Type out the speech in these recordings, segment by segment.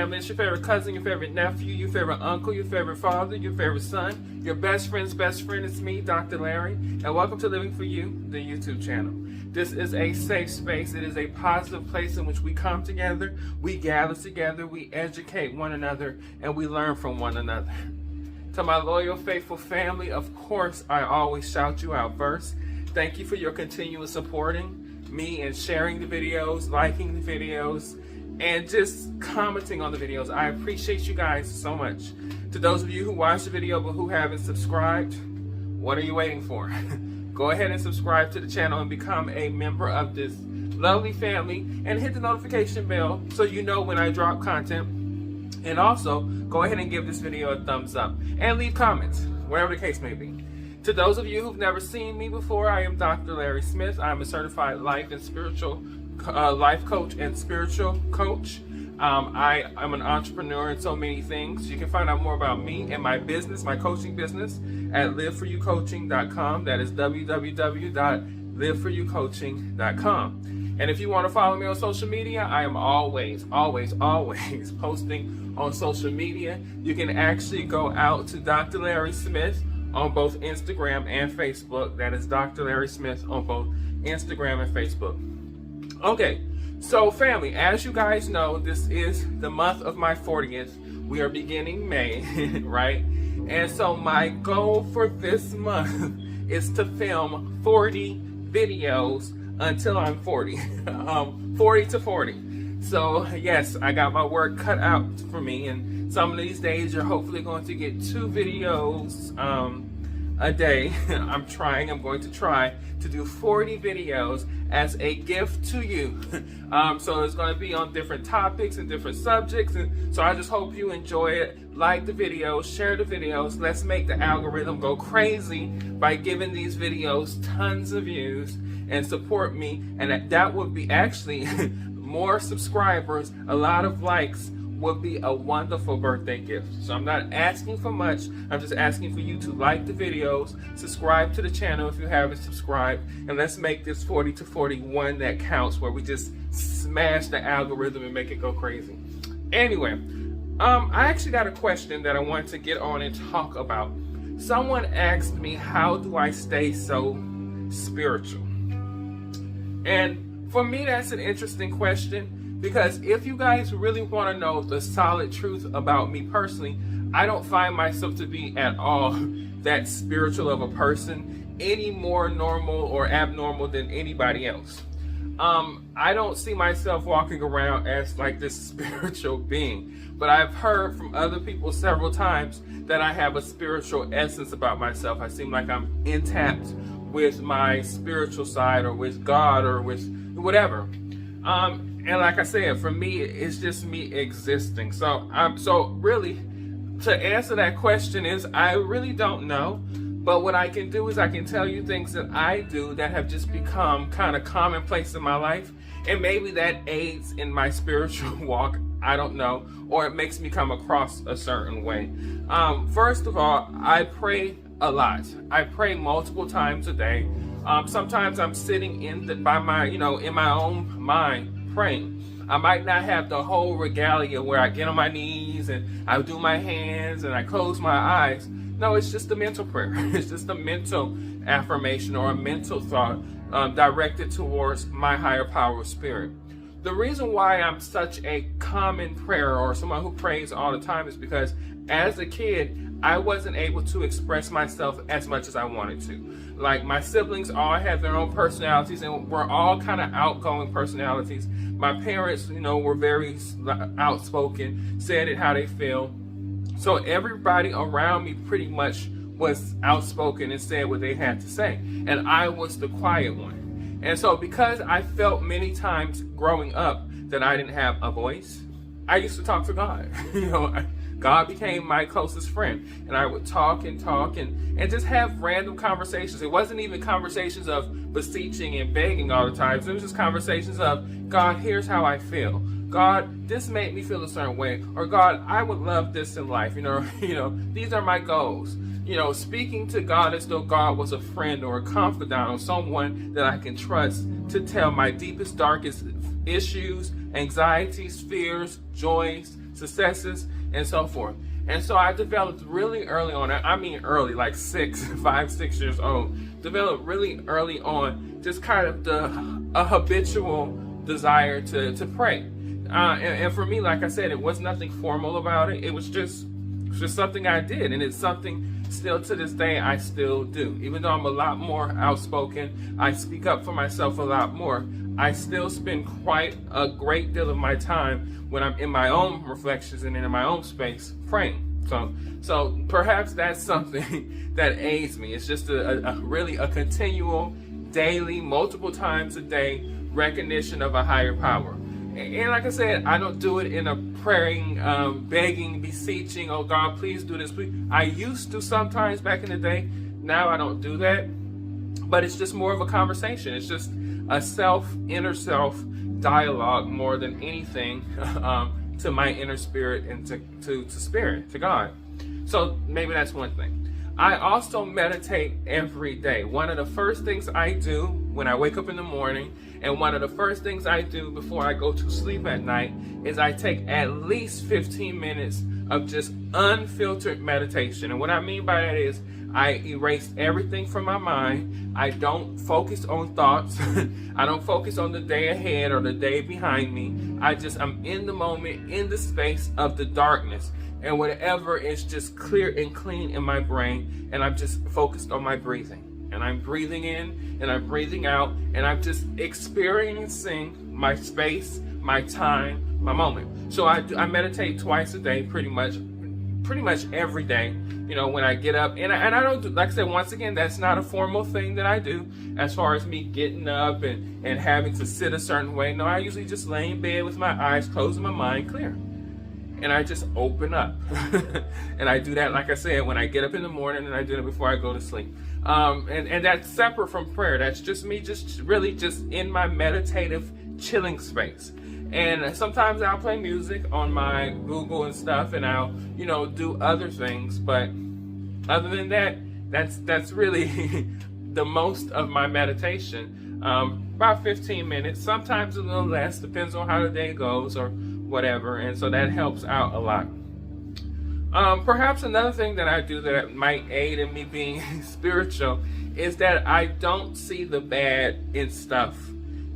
family. It's your favorite cousin, your favorite nephew, your favorite uncle, your favorite father, your favorite son, your best friend's best friend. It's me, Dr. Larry, and welcome to Living For You, the YouTube channel. This is a safe space. It is a positive place in which we come together, we gather together, we educate one another, and we learn from one another. To my loyal, faithful family, of course, I always shout you out first. Thank you for your continuous supporting me and sharing the videos, liking the videos, and just commenting on the videos. I appreciate you guys so much. To those of you who watched the video but who haven't subscribed, what are you waiting for? Go ahead and subscribe to the channel and become a member of this lovely family, and hit the notification bell so you know when I drop content. And also, go ahead and give this video a thumbs up and leave comments, whatever the case may be. To those of you who've never seen me before, I am Dr. Larry Smith. I'm a certified life coach and spiritual coach. I am an entrepreneur in so many things. You can find out more about me and my business, my coaching business, at liveforyoucoaching.com. That is www.liveforyoucoaching.com. And if you want to follow me on social media, I am always posting on social media. You can actually go out to Dr. Larry Smith on both Instagram and Facebook. That is Dr. Larry Smith on both Instagram and Facebook. Okay, so family, as you guys know, this is the month of my 40th. We are beginning May, right? And so my goal for this month is to film 40 videos until I'm 40. 40 to 40. So yes, I got my work cut out for me, and some of these days you're hopefully going to get 2 videos a day. I'm going to try to do 40 videos as a gift to you. So it's going to be on different topics and different subjects, and so I just hope you enjoy it. Like the videos, share the videos. Let's make the algorithm go crazy by giving these videos tons of views, and support me, and that would be actually more subscribers, a lot of likes would be a wonderful birthday gift. So I'm not asking for much. I'm just asking for you to like the videos, subscribe to the channel if you haven't subscribed, and let's make this 40 to 41 that counts, where we just smash the algorithm and make it go crazy. Anyway, I actually got a question that I wanted to get on and talk about. Someone asked me, how do I stay so spiritual? And for me, that's an interesting question, because if you guys really want to know the solid truth about me personally, I don't find myself to be at all that spiritual of a person, any more normal or abnormal than anybody else. I don't see myself walking around as like this spiritual being, but I've heard from other people several times that I have a spiritual essence about myself. I seem like I'm intact with my spiritual side, or with God, or with whatever. And like I said, for me, it's just me existing. So really, to answer that question is, I really don't know. But what I can do is I can tell you things that I do that have just become kind of commonplace in my life. And maybe that aids in my spiritual walk. I don't know. Or it makes me come across a certain way. First of all, I pray a lot. I pray multiple times a day. Sometimes I'm sitting in my own mind praying. I might not have the whole regalia where I get on my knees and I do my hands and I close my eyes. No, it's just a mental prayer. It's just a mental affirmation or a mental thought directed towards my higher power spirit. The reason why I'm such a common prayer, or someone who prays all the time, is because as a kid, I wasn't able to express myself as much as I wanted to. Like, my siblings all have their own personalities, and we're all kind of outgoing personalities. My parents, were very outspoken, said it how they feel. So everybody around me pretty much was outspoken and said what they had to say. And I was the quiet one. And so because I felt many times growing up that I didn't have a voice, I used to talk to God. God became my closest friend, and I would talk and just have random conversations. It wasn't even conversations of beseeching and begging all the time. It was just conversations of, God, here's how I feel. God, this made me feel a certain way. Or God, I would love this in life. These are my goals. Speaking to God as though God was a friend or a confidant, or someone that I can trust to tell my deepest, darkest issues, anxieties, fears, joys, successes, and so forth. And so I developed really early on, I mean early, like 5, 6 years old, developed really early on just kind of a habitual desire to pray. And for me, like I said, it was nothing formal about it. It was just something I did, and it's something still to this day I still do. Even though I'm a lot more outspoken, I speak up for myself a lot more, I still spend quite a great deal of my time when I'm in my own reflections and in my own space praying. So perhaps that's something that aids me. It's just a really continual, daily, multiple times a day recognition of a higher power. And like I said, I don't do it in a praying, begging, beseeching, oh God, please do this, please. I used to sometimes back in the day. Now I don't do that. But it's just more of a conversation. It's just a inner self dialogue more than anything to my inner spirit and to spirit, to God. So maybe that's one thing. I also meditate every day. One of the first things I do when I wake up in the morning, and one of the first things I do before I go to sleep at night, is I take at least 15 minutes of just unfiltered meditation. And what I mean by that is I erase everything from my mind. I don't focus on thoughts. I don't focus on the day ahead or the day behind me. I'm in the moment, in the space of the darkness. And whatever is just clear and clean in my brain, and I'm just focused on my breathing. And I'm breathing in and I'm breathing out, and I'm just experiencing my space, my time, my moment. So I meditate twice a day, pretty much every day. You know, when I get up, and I don't do, like I said, once again, that's not a formal thing that I do as far as me getting up and having to sit a certain way. No, I usually just lay in bed with my eyes closed and my mind clear. And I just open up. And I do that, like I said, when I get up in the morning, and I do it before I go to sleep. And that's separate from prayer. That's just me just in my meditative chilling space. And sometimes I'll play music on my Google and stuff, and I'll, do other things. But other than that, that's really the most of my meditation. About 15 minutes, sometimes a little less, depends on how the day goes or whatever. And so that helps out a lot. Perhaps another thing that I do that might aid in me being spiritual is that I don't see the bad in stuff,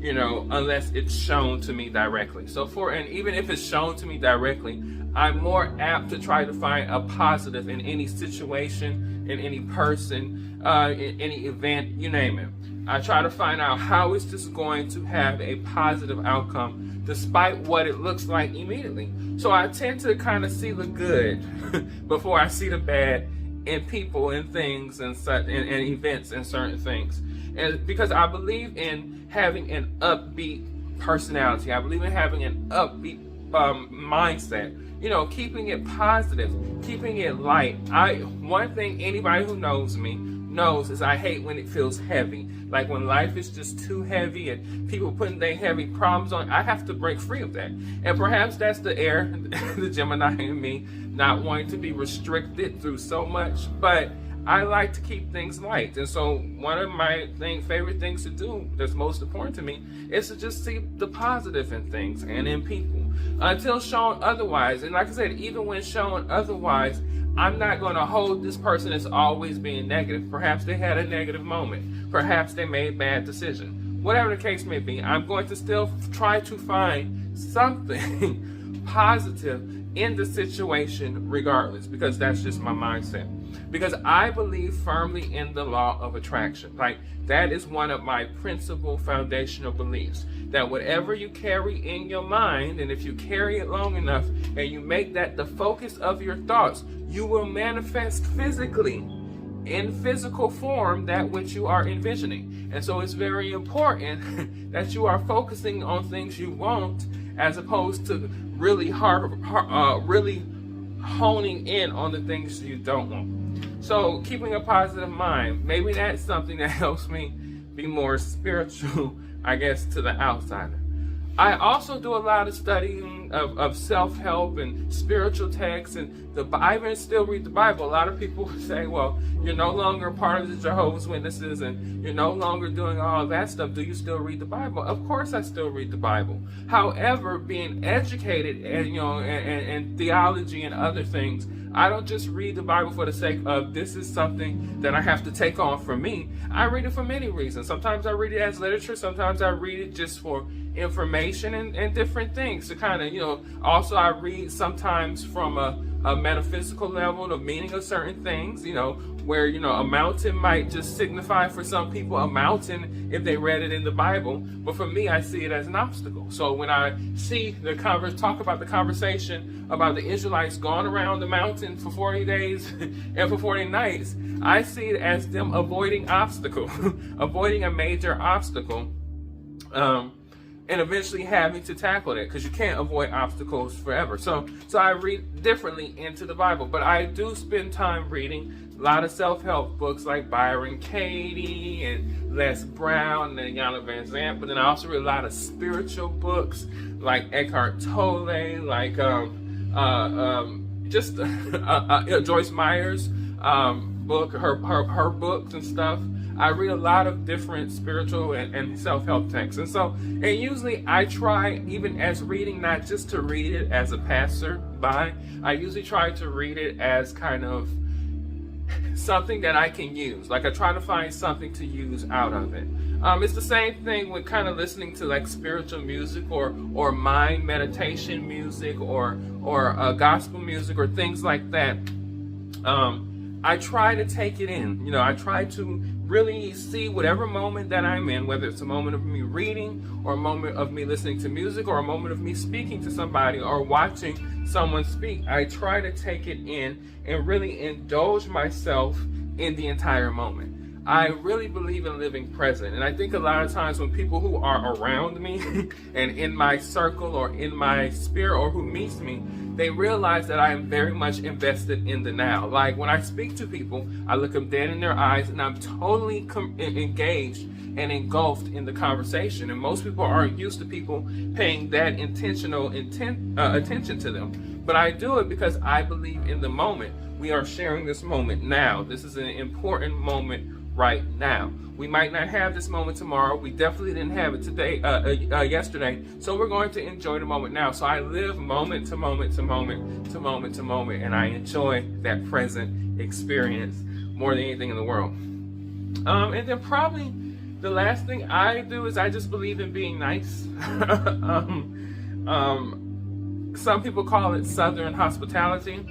unless it's shown to me directly. And even if it's shown to me directly, I'm more apt to try to find a positive in any situation, in any person, in any event, you name it. I try to find out how is this going to have a positive outcome despite what it looks like immediately. So I tend to kind of see the good before I see the bad in people and things and such and events and certain things. And because I believe in having an upbeat personality, I believe in having an upbeat mindset. Keeping it positive, keeping it light. One thing anybody who knows me knows is I hate when it feels heavy. Like when life is just too heavy and people putting their heavy problems on, I have to break free of that. And perhaps that's the the Gemini in me, not wanting to be restricted through so much. But I like to keep things light. And so one of my favorite things to do that's most important to me is to just see the positive in things and in people until shown otherwise. And like I said, even when shown otherwise, I'm not going to hold this person as always being negative. Perhaps they had a negative moment. Perhaps they made a bad decision. Whatever the case may be, I'm going to still try to find something positive in the situation regardless, because that's just my mindset. Because I believe firmly in the law of attraction. Like, that is one of my principal foundational beliefs. That whatever you carry in your mind, and if you carry it long enough, and you make that the focus of your thoughts, you will manifest physically, in physical form, that which you are envisioning. And so it's very important that you are focusing on things you want, as opposed to really honing in on the things you don't want. So keeping a positive mind, maybe that's something that helps me be more spiritual, I guess, to the outsider. I also do a lot of studying of self-help and spiritual texts, and I even still read the Bible. A lot of people say, well, you're no longer part of the Jehovah's Witnesses and you're no longer doing all that stuff. Do you still read the Bible? Of course I still read the Bible. However, being educated and and theology and other things, I don't just read the Bible for the sake of this is something that I have to take on for me. I read it for many reasons. Sometimes I read it as literature. Sometimes I read it just for information and different things to kind of, also I read sometimes from a metaphysical level, the meaning of certain things, where, a mountain might just signify for some people a mountain if they read it in the Bible. But for me, I see it as an obstacle. So when I see talk about the conversation about the Israelites going around the mountain for 40 days and for 40 nights, I see it as them avoiding obstacle, avoiding a major obstacle. And eventually having to tackle that, because you can't avoid obstacles forever. So I read differently into the Bible, but I do spend time reading a lot of self-help books like Byron Katie and Les Brown and Yana Van Zandt. But then I also read a lot of spiritual books like Eckhart Tolle, like Joyce Meyer's book, her books and stuff. I read a lot of different spiritual and self-help texts. And usually I try, even as reading, not just to read it as a passerby, I usually try to read it as kind of something that I can use. Like I try to find something to use out of it. It's the same thing with kind of listening to like spiritual music or mind meditation music or gospel music or things like that. I try to take it in. I try to really see whatever moment that I'm in, whether it's a moment of me reading or a moment of me listening to music or a moment of me speaking to somebody or watching someone speak. I try to take it in and really indulge myself in the entire moment. I really believe in living present. And I think a lot of times when people who are around me and in my circle or in my sphere or who meets me, they realize that I am very much invested in the now. Like when I speak to people, I look them dead in their eyes and I'm totally engaged and engulfed in the conversation. And most people aren't used to people paying that intentional attention to them. But I do it because I believe in the moment. We are sharing this moment now. This is an important moment right now. We might not have this moment tomorrow. We definitely didn't have it today, yesterday. So we're going to enjoy the moment now. So I live moment to moment to moment to moment to moment, and I enjoy that present experience more than anything in the world. And then probably the last thing I do is I just believe in being nice. Some people call it Southern hospitality.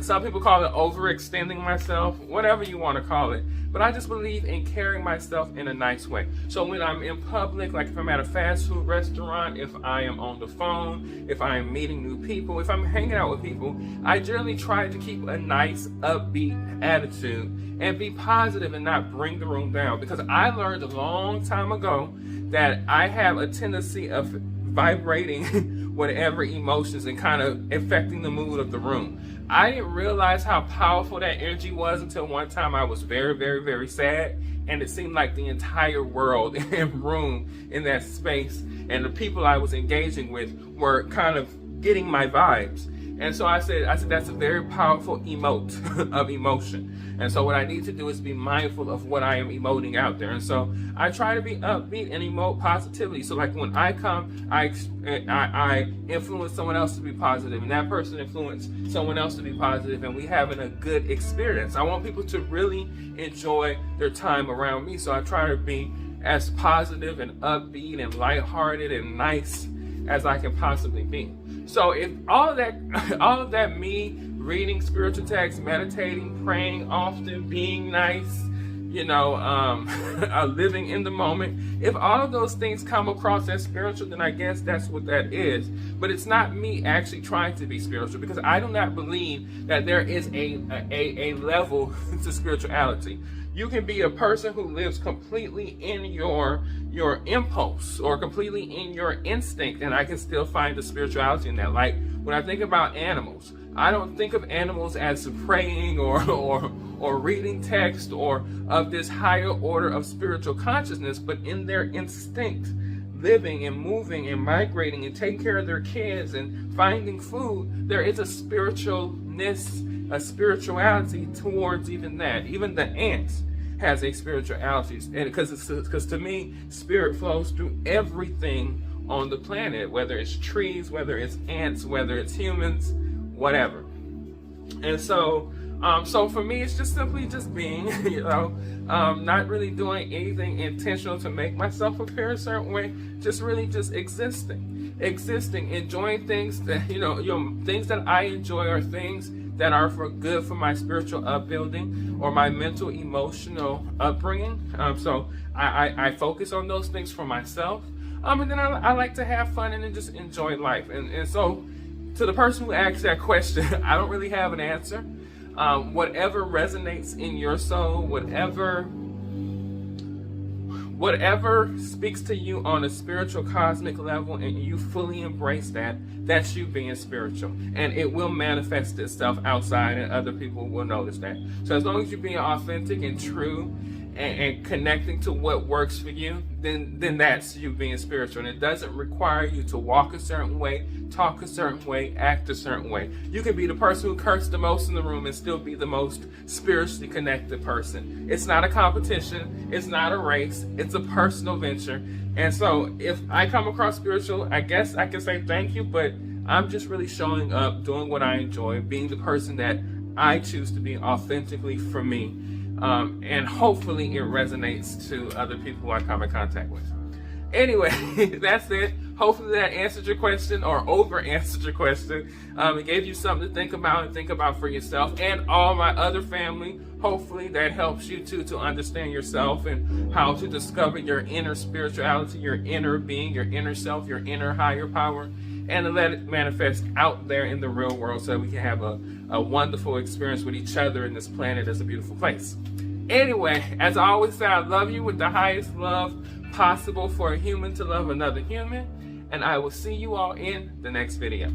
Some people call it overextending myself, whatever you want to call it. But I just believe in carrying myself in a nice way. So when I'm in public, like if I'm at a fast food restaurant, if I am on the phone, if I am meeting new people, if I'm hanging out with people, I generally try to keep a nice, upbeat attitude and be positive and not bring the room down. Because I learned a long time ago that I have a tendency of vibrating whatever emotions and kind of affecting the mood of the room. I didn't realize how powerful that energy was until one time I was very, very, very sad, and it seemed like the entire world and room in that space and the people I was engaging with were kind of getting my vibes. And so I said that's a very powerful emote of emotion. And so what I need to do is be mindful of what I am emoting out there. And so I try to be upbeat and emote positively. So like when I come, I influence someone else to be positive, and that person influenced someone else to be positive, and we having a good experience. I want people to really enjoy their time around me. So I try to be as positive and upbeat and lighthearted and nice as I can possibly be. So if all of that me reading spiritual texts, meditating, praying often, being nice, living in the moment, if all of those things come across as spiritual, then I guess that's what that is. But it's not me actually trying to be spiritual, because I do not believe that there is a level to spirituality. You can be a person who lives completely in your impulse or completely in your instinct, and I can still find the spirituality in that. Like when I think about animals, I don't think of animals as praying or reading text or of this higher order of spiritual consciousness, but in their instinct, living and moving and migrating and taking care of their kids and finding food, there is a spiritualness, a spirituality towards even that. Even the ants has a spirituality, and because to me, spirit flows through everything on the planet, whether it's trees, whether it's ants, whether it's humans, whatever. And so so for me, it's just simply just being, not really doing anything intentional to make myself appear a certain way, just really just existing, enjoying things that, things that I enjoy are things that are for good for my spiritual upbuilding or my mental, emotional upbringing. So I focus on those things for myself. And then I like to have fun and then just enjoy life. And so to the person who asked that question, I don't really have an answer. Whatever resonates in your soul, whatever speaks to you on a spiritual cosmic level and you fully embrace that, that's you being spiritual. And it will manifest itself outside and other people will notice that. So as long as you're being authentic and true and connecting to what works for you, then that's you being spiritual. And it doesn't require you to walk a certain way, talk a certain way, act a certain way. You can be the person who cursed the most in the room and still be the most spiritually connected person. It's not a competition. It's not a race. It's a personal venture. And so if I come across spiritual, I guess I can say thank you, but I'm just really showing up, doing what I enjoy, being the person that I choose to be authentically for me. And hopefully it resonates to other people who I come in contact with. Anyway, that's it. Hopefully that answered your question or over answered your question. It gave you something to think about and think about for yourself and all my other family. Hopefully that helps you too to understand yourself and how to discover your inner spirituality, your inner being, your inner self, your inner higher power, and to let it manifest out there in the real world so we can have a wonderful experience with each other in this planet as a beautiful place. Anyway, as I always say, I love you with the highest love possible for a human to love another human, and I will see you all in the next video.